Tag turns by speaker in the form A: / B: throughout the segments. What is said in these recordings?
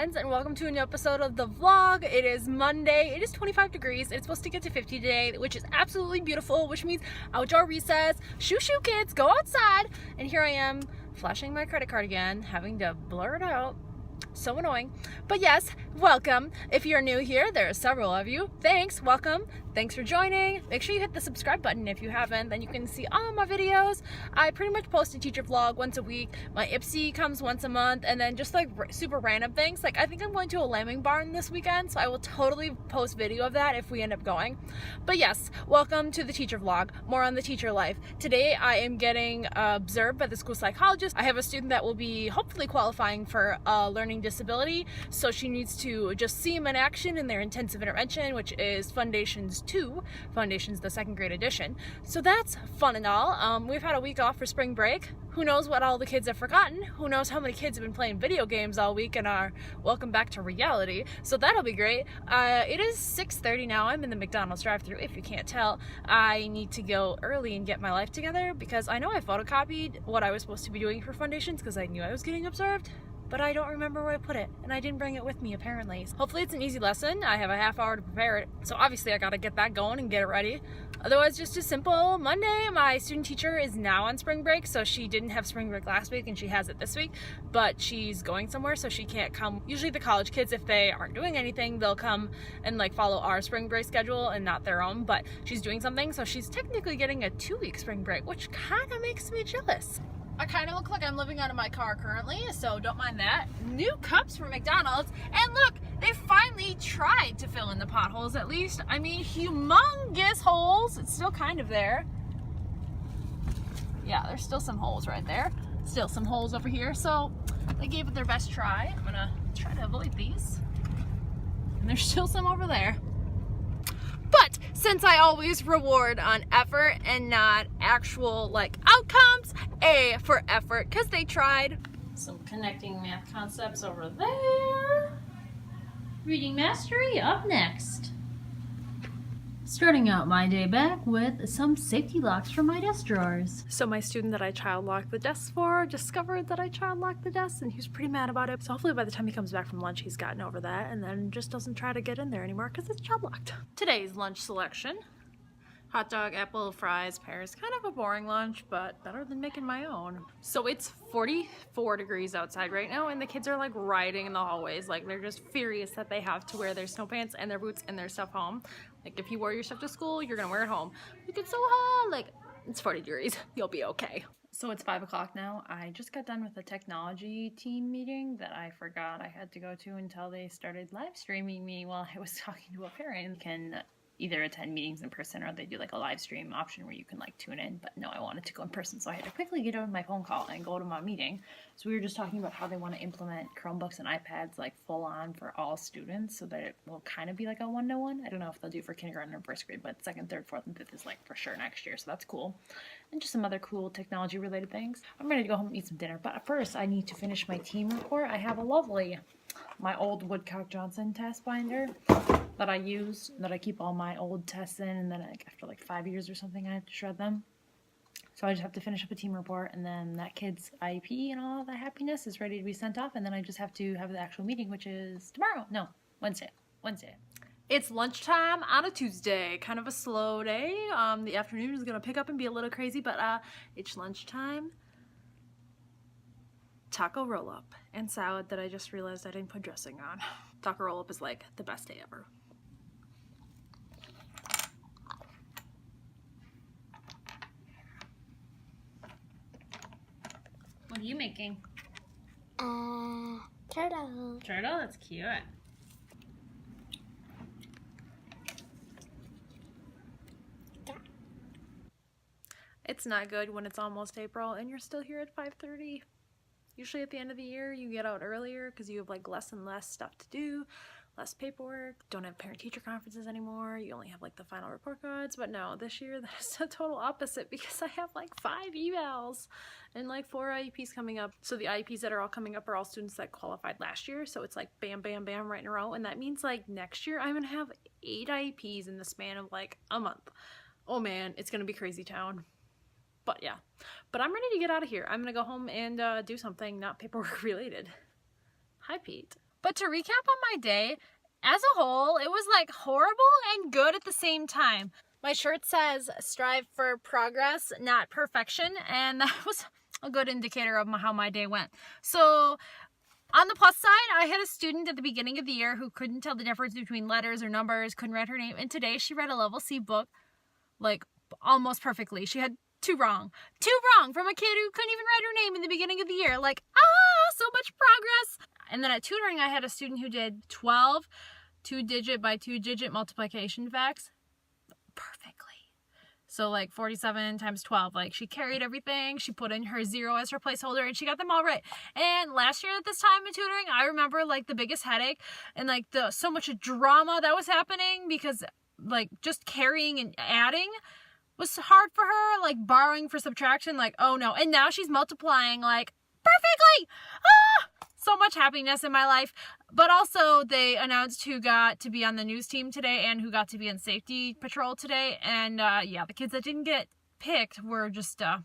A: friends, and welcome to a new episode of the vlog. It is Monday. It is 25 degrees. It's supposed to get to 50 today, which is absolutely beautiful, which means outdoor recess. Shoo shoo kids, go outside. And here I am flashing my credit card again, having to blur it out. So annoying. But yes, welcome. If you're new here, there are several of you. Thanks, welcome. Thanks for joining. Make sure you hit the subscribe button if you haven't, then you can see all my videos. I pretty much post a teacher vlog once a week. My Ipsy comes once a month, and then just like super random things. Like I think I'm going to a lambing barn this weekend, so I will totally post video of that if we end up going. But yes, welcome to the teacher vlog. More on the teacher life. Today I am getting observed by the school psychologist. I have a student that will be hopefully qualifying for a learning disability, so she needs to just see them in action in their intensive intervention, which is Foundations 2. Foundations, the second grade edition. So that's fun and all. We've had a week off for spring break. Who knows what all the kids have forgotten? Who knows how many kids have been playing video games all week and are welcome back to reality? So that'll be great. It is 6:30 now. I'm in the McDonald's drive-thru, if you can't tell. I need to go early and get my life together because I know I photocopied what I was supposed to be doing for Foundations because I knew I was getting observed, but I don't remember where I put it, and I didn't bring it with me apparently. Hopefully it's an easy lesson. I have a half hour to prepare it, so obviously I gotta get that going and get it ready. Otherwise, just a simple Monday. My student teacher is now on spring break, so she didn't have spring break last week and she has it this week, but she's going somewhere, so she can't come. Usually the college kids, if they aren't doing anything, they'll come and like follow our spring break schedule and not their own, but she's doing something, so she's technically getting a 2-week spring break, which kind of makes me jealous. I kind of look like I'm living out of my car currently, so don't mind that. New cups from McDonald's, and look, they finally tried to fill in the potholes at least. I mean, humongous holes. It's still kind of there. Yeah, there's still some holes right there. Still some holes over here, so they gave it their best try. I'm gonna try to avoid these. And there's still some over there. But since I always reward on effort and not actual like outcomes, A for effort, because they tried. Some connecting math concepts over there. Reading mastery up next. Starting out my day back with some safety locks for my desk drawers. So my student that I child locked the desks for discovered that I child locked the desks, and he was pretty mad about it. So hopefully by the time he comes back from lunch, he's gotten over that and then just doesn't try to get in there anymore because it's child locked. Today's lunch selection: hot dog, apple, fries, pears. Kind of a boring lunch, but better than making my own. So it's 44 degrees outside right now, and the kids are like rioting in the hallways. Like they're just furious that they have to wear their snow pants and their boots and their stuff home. Like if you wore your stuff to school, you're gonna wear it home. Like it's so hot, like it's 40 degrees, you'll be okay. So it's 5 o'clock now. I just got done with a technology team meeting that I forgot I had to go to until they started live streaming me while I was talking to a parent. You can either attend meetings in person or they do like a live stream option where you can like tune in, but no, I wanted to go in person, so I had to quickly get on my phone call and go to my meeting. So we were just talking about how they want to implement Chromebooks and iPads like full on for all students so that it will kind of be like a one-to-one. I don't know if they'll do it for kindergarten or first grade, but 2nd, 3rd, 4th, and 5th is like for sure next year, so that's cool. And just some other cool technology related things. I'm ready to go home and eat some dinner, but first I need to finish my team report. I have my old Woodcock Johnson test binder that I use, that I keep all my old tests in, and then after like 5 years or something I have to shred them. So I just have to finish up a team report, and then that kid's IEP and all of that happiness is ready to be sent off, and then I just have to have the actual meeting, which is tomorrow. No, Wednesday. It's lunchtime on a Tuesday, kind of a slow day. The afternoon is gonna pick up and be a little crazy, but it's lunchtime. Taco roll-up and salad that I just realized I didn't put dressing on. Taco roll-up is like the best day ever. What are you making?
B: Turtle.
A: Turtle? That's cute. It's not good when it's almost April and you're still here at 5:30. Usually at the end of the year, you get out earlier because you have like less and less stuff to do, less paperwork, don't have parent-teacher conferences anymore, you only have like the final report cards. But no, this year that's the total opposite because I have like 5 evals and like 4 IEPs coming up. So the IEPs that are all coming up are all students that qualified last year, so it's like bam, bam, bam right in a row, and that means like next year I'm gonna have 8 IEPs in the span of like a month. Oh man, it's gonna be crazy town. But yeah, but I'm ready to get out of here. I'm gonna go home and do something not paperwork related. Hi, Pete. But to recap on my day, as a whole, it was like horrible and good at the same time. My shirt says strive for progress, not perfection, and that was a good indicator of how my day went. So on the plus side, I had a student at the beginning of the year who couldn't tell the difference between letters or numbers, couldn't write her name, and today she read a level C book like almost perfectly. She had two wrong from a kid who couldn't even write her name in the beginning of the year. Like, so much progress. And then at tutoring, I had a student who did 12 2-digit by 2-digit multiplication facts perfectly. So like 47 times 12, like she carried everything. She put in her 0 as her placeholder and she got them all right. And last year at this time in tutoring, I remember like the biggest headache and like so much drama that was happening because like just carrying and adding was hard for her, like borrowing for subtraction, like, oh no. And now she's multiplying like perfectly. So much happiness in my life. But also they announced who got to be on the news team today and who got to be in safety patrol today. And yeah, the kids that didn't get picked were just a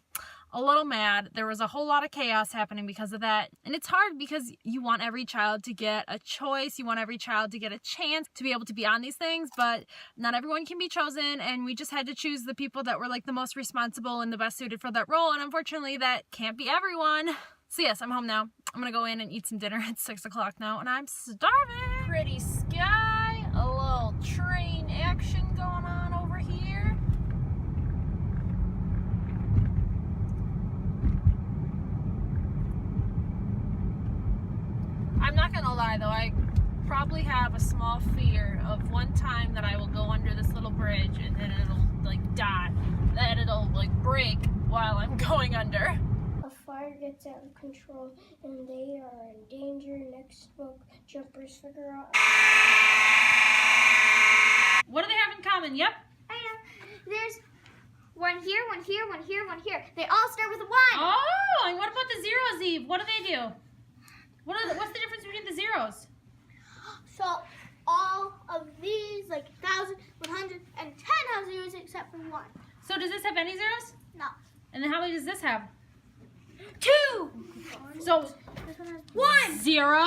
A: little mad. There was a whole lot of chaos happening because of that. And it's hard because you want every child to get a choice. You want every child to get a chance to be able to be on these things, but not everyone can be chosen. And we just had to choose the people that were like the most responsible and the best suited for that role. And unfortunately that can't be everyone. So yes, I'm home now. I'm gonna go in and eat some dinner. It's 6 o'clock now and I'm starving. Pretty sky, a little train action going on over here. I'm not gonna lie though, I probably have a small fear of one time that I will go under this little bridge and then it'll like die, that it'll like break while I'm going under.
B: Fire gets out of control and they are in danger. Next book, jumpers figure out.
A: What do they have in common? Yep.
C: I know. There's one here, one here, one here, one here. They all start with a 1.
A: Oh, and what about the zeros, Eve? What do they do? What's the difference between the zeros?
C: So all of these, like 1,000, 100, and 10 have zeros except for 1.
A: So does this have any zeros?
C: No.
A: And then how many does this have?
C: 2.
A: So
C: This one has
A: 1, 0,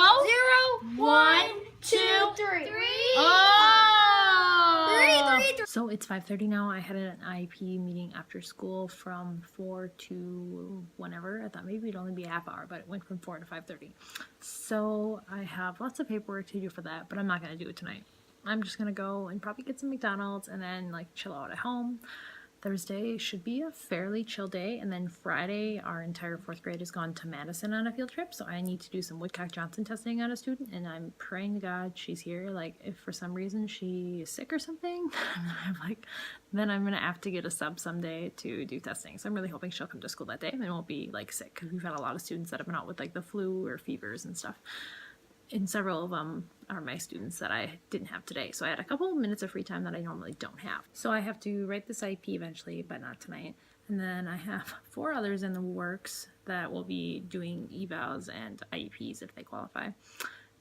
A: 1, 2,
C: 3.
A: Oh!
C: 3.
D: So it's 5:30 now. I had an Iep meeting after school from 4 to whenever. I thought maybe it'd only be a half hour, but it went from 4 to 5:30. So I have lots of paperwork to do for that, but I'm not going to do it tonight. I'm just going to go and probably get some McDonald's and then like chill out at home. Thursday should be a fairly chill day, and then Friday our entire 4th grade has gone to Madison on a field trip, so I need to do some Woodcock-Johnson testing on a student, and I'm praying to God she's here. Like if for some reason she is sick or something, then I'm gonna have to get a sub someday to do testing. So I'm really hoping she'll come to school that day and won't be like sick, because we've had a lot of students that have been out with like the flu or fevers and stuff. And several of them are my students that I didn't have today. So I had a couple of minutes of free time that I normally don't have. So I have to write this IEP eventually, but not tonight. And then I have 4 others in the works that will be doing evals and IEPs if they qualify.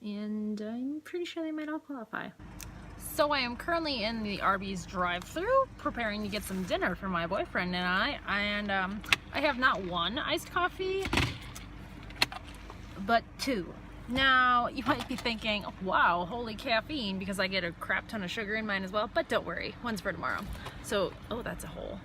D: And I'm pretty sure they might all qualify.
A: So I am currently in the Arby's drive-thru preparing to get some dinner for my boyfriend and I. And I have not 1 iced coffee, but 2. Now, you might be thinking, wow, holy caffeine, because I get a crap ton of sugar in mine as well, but don't worry, one's for tomorrow. So, oh, that's a hole.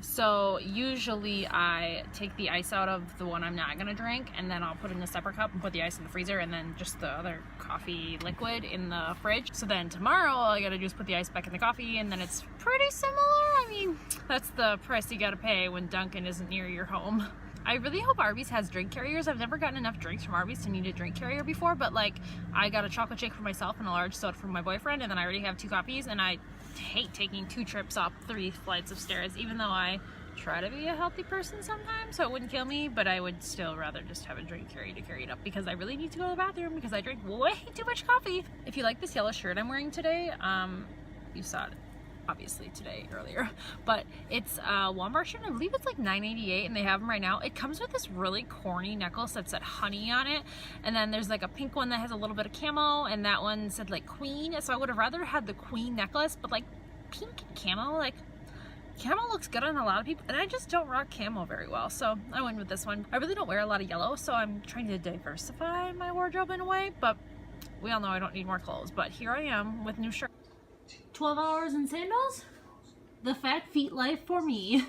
A: So, usually I take the ice out of the one I'm not gonna drink, and then I'll put it in a separate cup and put the ice in the freezer, and then just the other coffee liquid in the fridge. So then tomorrow, all I gotta do is put the ice back in the coffee, and then it's pretty similar. I mean, that's the price you gotta pay when Dunkin' isn't near your home. I really hope Arby's has drink carriers. I've never gotten enough drinks from Arby's to need a drink carrier before, but like I got a chocolate shake for myself and a large soda for my boyfriend, and then I already have 2 coffees, and I hate taking 2 trips up 3 flights of stairs, even though I try to be a healthy person sometimes, so it wouldn't kill me, but I would still rather just have a drink carrier to carry it up because I really need to go to the bathroom because I drink way too much coffee. If you like this yellow shirt I'm wearing today, you saw it obviously today earlier, but it's a Walmart shirt. I believe it's like $9.88 and they have them right now. It comes with this really corny necklace that said honey on it, and then there's like a pink one that has a little bit of camo, and that one said like queen, so I would have rather had the queen necklace, but like pink and camo, like Camel looks good on a lot of people, and I just don't rock camel very well, so I went with this one. I really don't wear a lot of yellow, so I'm trying to diversify my wardrobe in a way, but we all know I don't need more clothes, but here I am with new shirt. 12 hours in sandals? The fat feet life for me.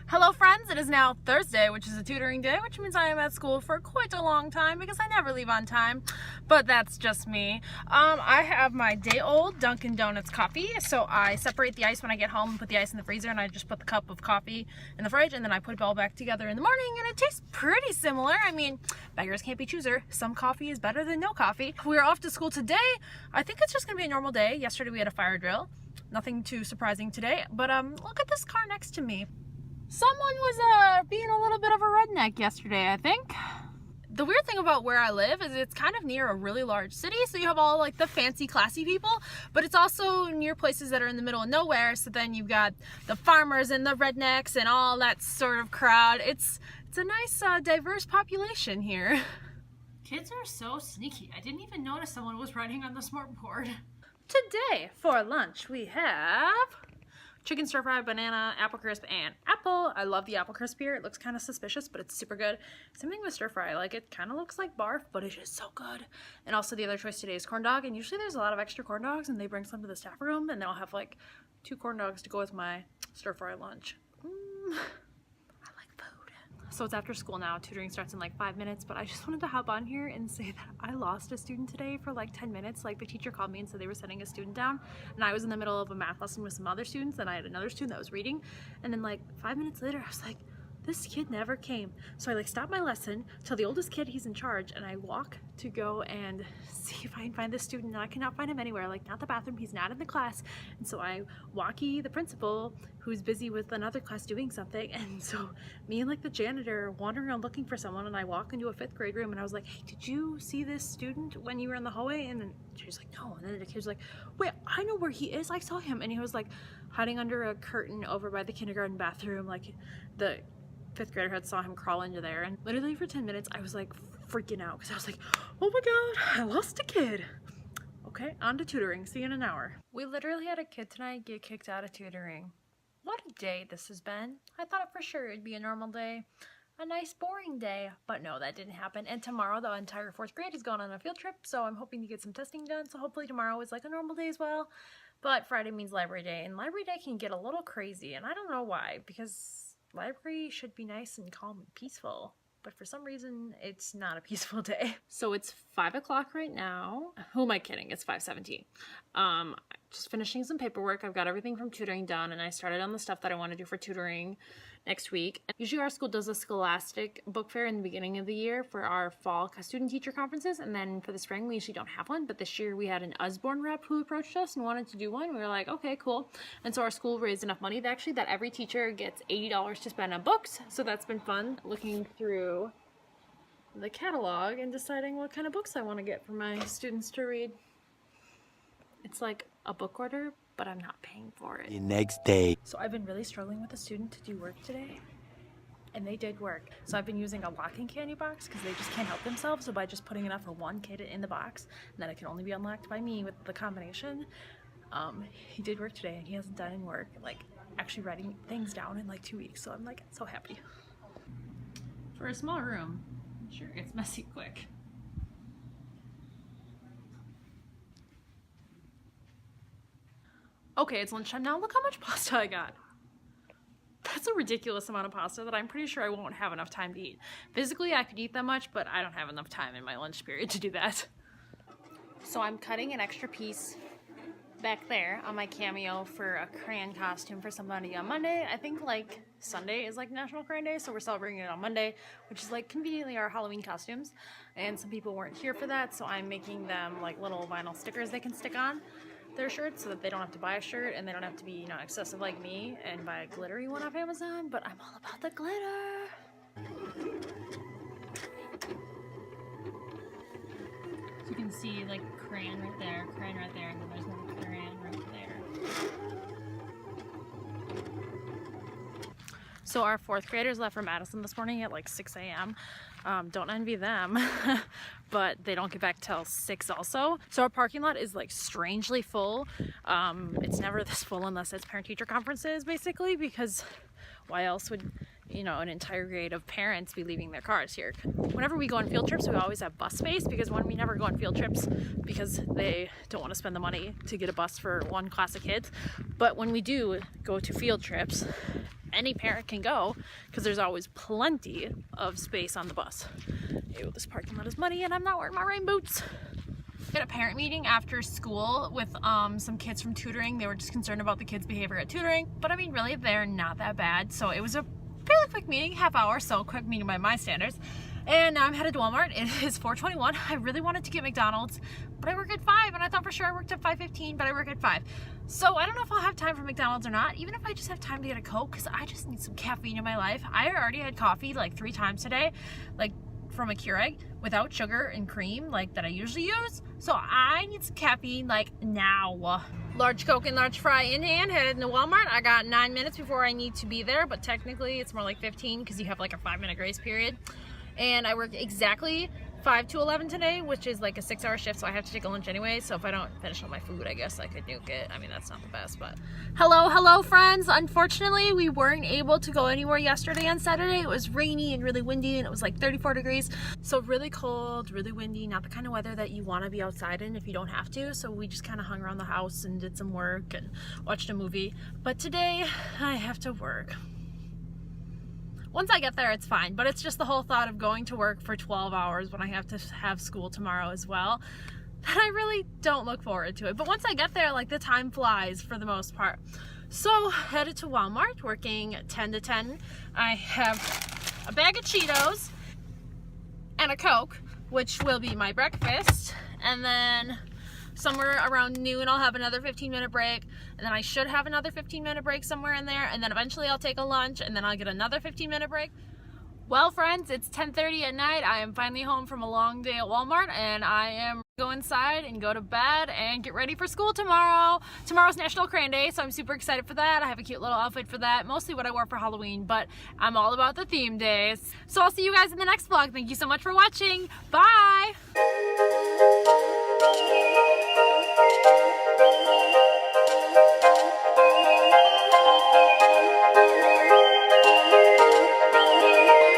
A: Hello friends, it is now Thursday, which is a tutoring day, which means I am at school for quite a long time because I never leave on time, but that's just me. I have my day-old Dunkin' Donuts coffee, so I separate the ice when I get home and put the ice in the freezer, and I just put the cup of coffee in the fridge, and then I put it all back together in the morning, and it tastes pretty similar. I mean, beggars can't be choosers. Some coffee is better than no coffee. We're off to school today. I think it's just gonna be a normal day. Yesterday we had a fire drill. Nothing too surprising today, but look at this car next to me. Someone was being a little bit of a redneck yesterday, I think. The weird thing about where I live is it's kind of near a really large city, so you have all like the fancy, classy people, but it's also near places that are in the middle of nowhere, so then you've got the farmers and the rednecks and all that sort of crowd. It's a nice, diverse population here. Kids are so sneaky. I didn't even notice someone was writing on the smartboard. Today, for lunch, we have chicken stir fry, banana, apple crisp, and apple. I love the apple crisp here. It looks kind of suspicious, but it's super good. Same thing with stir fry. Like, it kind of looks like barf, but it is so good. And also the other choice today is corn dog. And usually there's a lot of extra corn dogs, and they bring some to the staff room, and then I'll have like 2 corn dogs to go with my stir fry lunch. So it's after school now. Tutoring starts in like 5 minutes, but I just wanted to hop on here and say that I lost a student today for like 10 minutes. Like, the teacher called me and said they were sending a student down, and I was in the middle of a math lesson with some other students, and I had another student that was reading, and then like 5 minutes later I was like, this kid never came. So I like stopped my lesson, tell the oldest kid he's in charge, and I walk to go and see if I can find this student, and I cannot find him anywhere, like not the bathroom, he's not in the class. And so I walkie the principal, who's busy with another class doing something, and so me and like the janitor wandering around looking for someone, and I walk into a 5th grade room, and I was like, hey, did you see this student when you were in the hallway? And then she was like, no. And then the kid was like, wait, I know where he is, I saw him. And he was like hiding under a curtain over by the kindergarten bathroom. Like, the 5th grader had saw him crawl into there, and literally for 10 minutes I was like freaking out because I was like, oh my god, I lost a kid. Okay, on to tutoring. See you in an hour. We literally had a kid tonight get kicked out of tutoring. What a day this has been. I thought for sure it'd be a normal day, a nice boring day, but no, that didn't happen. And tomorrow the entire 4th grade is going on a field trip, so I'm hoping to get some testing done, so hopefully tomorrow is like a normal day as well. But Friday means library day, and library day can get a little crazy, and I don't know why, because library should be nice and calm and peaceful, but for some reason it's not a peaceful day. So it's 5 o'clock right now. Who am I kidding? It's 5:17. Just finishing some paperwork. I've got everything from tutoring done, and I started on the stuff that I want to do for tutoring next week. Usually our school does a scholastic book fair in the beginning of the year for our fall student teacher conferences, and then for the spring we usually don't have one, but this year we had an Usborne rep who approached us and wanted to do one. We were like, okay, cool. And so our school raised enough money that every teacher gets $80 to spend on books, so that's been fun, looking through the catalog and deciding what kind of books I want to get for my students to read. It's like a book order, but I'm not paying for it.
E: The next day.
A: So I've been really struggling with a student to do work today, and they did work. So I've been using a locking candy box because they just can't help themselves. So by just putting enough for one kid in the box, and then it can only be unlocked by me with the combination. He did work today, and he hasn't done any work, like actually writing things down in like 2 weeks. So I'm like so happy. For a small room, I'm sure it gets messy quick. Okay, it's lunchtime now. Look how much pasta I got. That's a ridiculous amount of pasta that I'm pretty sure I won't have enough time to eat. Physically, I could eat that much, but I don't have enough time in my lunch period to do that. So I'm cutting an extra piece back there on my cameo for a crayon costume for somebody on Monday. I think like Sunday is like National Crayon Day, so we're celebrating it on Monday, which is like conveniently our Halloween costumes. And some people weren't here for that, so I'm making them like little vinyl stickers they can stick on their shirts so that they don't have to buy a shirt and they don't have to be, you know, excessive like me and buy a glittery one off Amazon, but I'm all about the glitter. So you can see like crayon right there, and then there's another crayon right there. So our 4th graders left for Madison this morning at like 6 a.m. Don't envy them, but they don't get back till 6 also. So our parking lot is like strangely full. It's never this full unless it's parent-teacher conferences, basically, because why else would, you know, an entire grade of parents be leaving their cars here? Whenever we go on field trips, we always have bus space, because when we never go on field trips because they don't want to spend the money to get a bus for one class of kids. But when we do go to field trips, any parent can go because there's always plenty of space on the bus. Ew, this parking lot is muddy and I'm not wearing my rain boots. We had a parent meeting after school with some kids from Tutoring. They were just concerned about the kids' behavior at Tutoring, but I mean, really, they're not that bad. So it was a fairly quick meeting, half hour, so quick meeting by my standards. And now I'm headed to Walmart. It is 4:21. I really wanted to get McDonald's, but I work at 5, and I thought for sure I worked at 5:15, but I work at 5. So I don't know if I'll have time for McDonald's or not, even if I just have time to get a Coke, because I just need some caffeine in my life. I already had coffee like 3 times today, like from a Keurig, without sugar and cream, like that I usually use. So I need some caffeine like now. Large Coke and large fry in hand, headed into Walmart. I got 9 minutes before I need to be there, but technically it's more like 15 because you have like a 5-minute grace period. And I work exactly 5 to 11 today, which is like a 6-hour shift, so I have to take a lunch anyway. So if I don't finish all my food, I guess I could nuke it. I mean, that's not the best, but hello friends. Unfortunately, we weren't able to go anywhere yesterday on Saturday. It was rainy and really windy, and it was like 34 degrees. So really cold, really windy, not the kind of weather that you want to be outside in if you don't have to. So we just kind of hung around the house and did some work and watched a movie. But today I have to work. Once I get there, it's fine, but it's just the whole thought of going to work for 12 hours when I have to have school tomorrow as well that I really don't look forward to it. But once I get there, like, the time flies for the most part. So headed to Walmart, working 10 to 10. I have a bag of Cheetos and a Coke, which will be my breakfast, and then somewhere around noon I'll have another 15-minute break, and then I should have another 15-minute break somewhere in there, and then eventually I'll take a lunch, and then I'll get another 15-minute break. Well, friends, it's 10:30 at night. I am finally home from a long day at Walmart, and I am go inside and go to bed and get ready for school tomorrow. Tomorrow's National Crayon Day, so I'm super excited for that. I have a cute little outfit for that, mostly what I wore for Halloween, but I'm all about the theme days. So I'll see you guys in the next vlog. Thank you so much for watching. Bye!